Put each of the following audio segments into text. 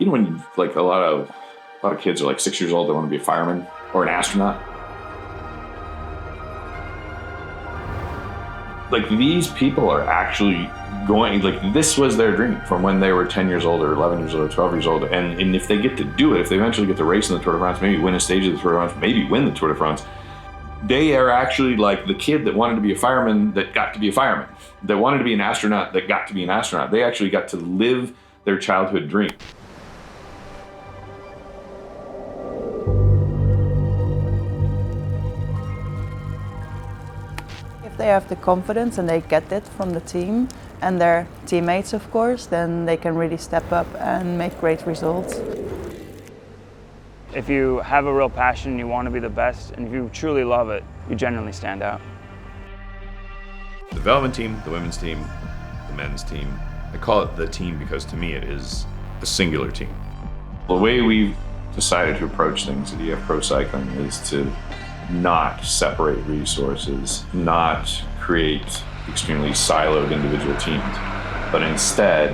You know, when like a lot of kids are like 6 years old, they want to be a fireman or an astronaut. Like, these people are actually going, like, this was their dream from when they were 10 years old or 11 years old or 12 years old. And if they get to do it, if they eventually get to race in the Tour de France, maybe win a stage of the Tour de France, maybe win the Tour de France, they are actually like the kid that wanted to be a fireman that got to be a fireman, that wanted to be an astronaut that got to be an astronaut. They actually got to live their childhood dream. If they have the confidence and they get it from the team and their teammates, of course, then they can really step up and make great results. If you have a real passion, you want to be the best, and if you truly love it, you generally stand out. The development team, the women's team, the men's team, I call it the team because to me it is a singular team. The way we've decided to approach things at EF Pro Cycling is to not separate resources, not create extremely siloed individual teams, but instead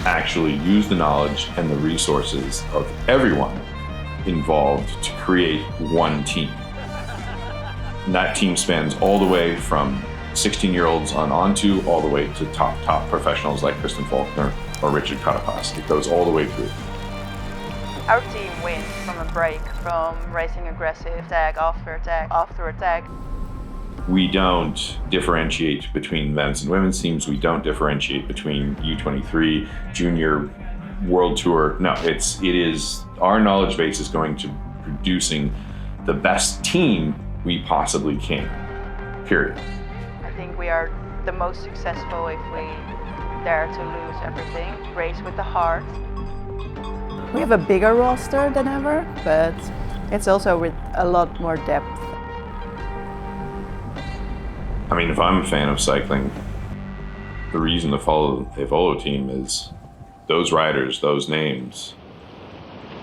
actually use the knowledge and the resources of everyone involved to create one team. And that team spans all the way from 16-year-olds onto all the way to top professionals like Kristen Faulkner or Richard Carapaz. It goes all the way through. Our team wins from a break, from racing aggressive, attack after attack after attack. We don't differentiate between men's and women's teams. We don't differentiate between U23, junior, world tour. No, it is our knowledge base is going to producing the best team we possibly can, period. I think we are the most successful if we dare to lose everything, race with the heart. We have a bigger roster than ever, but it's also with a lot more depth. I mean, if I'm a fan of cycling, the reason to follow the Aevolo team is those riders, those names,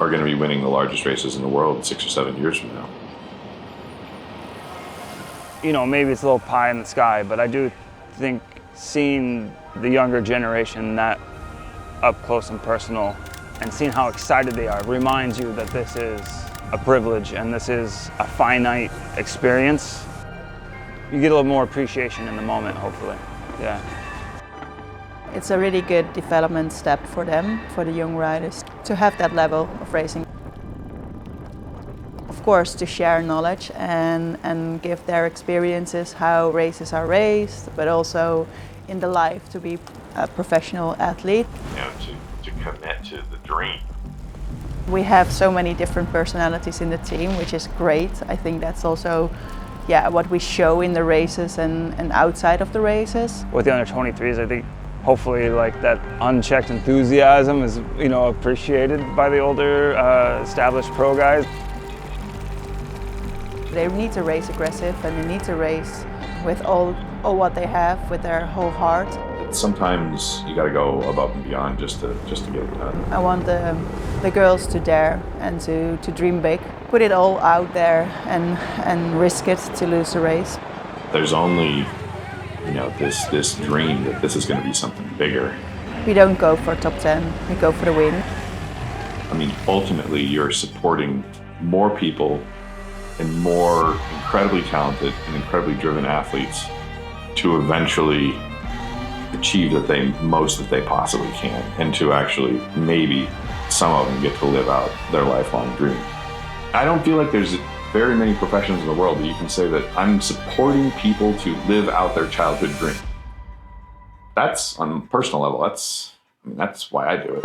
are going to be winning the largest races in the world 6 or 7 years from now. You know, maybe it's a little pie in the sky, but I do think seeing the younger generation that up close and personal and seeing how excited they are reminds you that this is a privilege and this is a finite experience. You get a little more appreciation in the moment, hopefully. Yeah. It's a really good development step for them, for the young riders, to have that level of racing. Of course, to share knowledge and give their experiences, how races are raced, but also in the life to be a professional athlete. You know, to commit to the dream. We have so many different personalities in the team, which is great. I think that's also what we show in the races and outside of the races. With the under 23s, I think hopefully like that unchecked enthusiasm is, you know, appreciated by the older established pro guys. They need to race aggressive and they need to race with all what they have, with their whole heart. Sometimes you got to go above and beyond just to get it done. I want the girls to dare and to dream big, put it all out there and risk it to lose the race. There's only, you know, this dream that this is going to be something bigger. We don't go for top 10, we go for the win. I mean, ultimately you're supporting more people and more incredibly talented and incredibly driven athletes to eventually achieve most that they possibly can, and to actually maybe some of them get to live out their lifelong dream. I don't feel like there's very many professions in the world that you can say that I'm supporting people to live out their childhood dream. That's on a personal level, that's why I do it.